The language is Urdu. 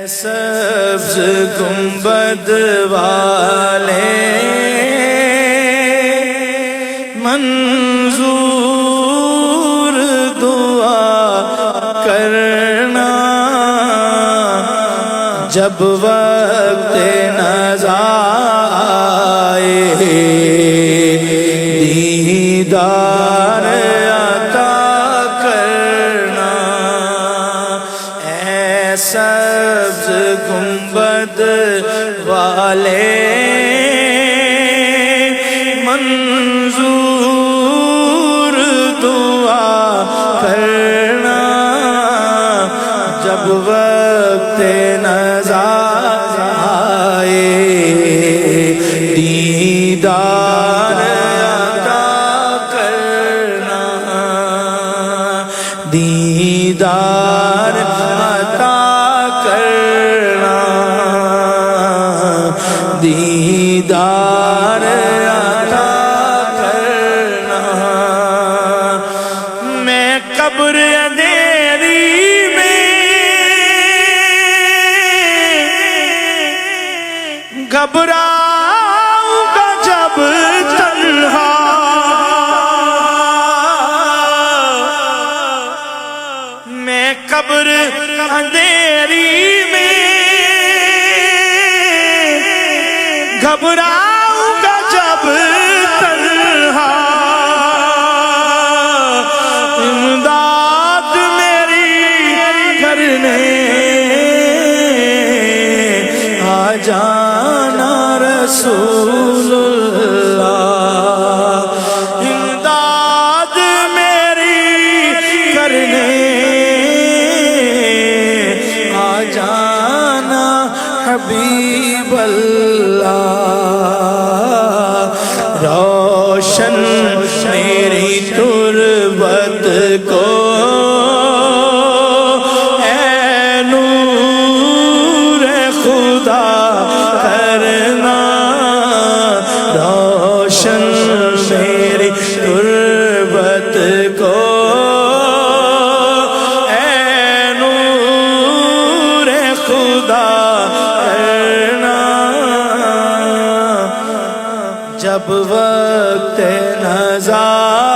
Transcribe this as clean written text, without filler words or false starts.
سبز گنبد والے منظور دعا کرنا، جب وقت نزا آئے دیدار عطا کرنا۔ اے سبز گنبد والے منظور دعا کرنا، جب وقت نزا آئے دیدار عطا کرنا، دیدار عطا کرنا، دیدار عطا کرنا۔ میں قبر اندھیری میں گھبراؤں گا جب تنہا، میں قبر اندھیری میں گھبراؤں گا جب تنہا، امداد میری کرنے آ جانا رسول اللہ، امداد میری کرنے آ جانا حبیب اللہ۔ روشن میری تربت کو اے نور خدا کرنا، روشن میری تربت کو اے نور خدا کرنا، جب وقت نزا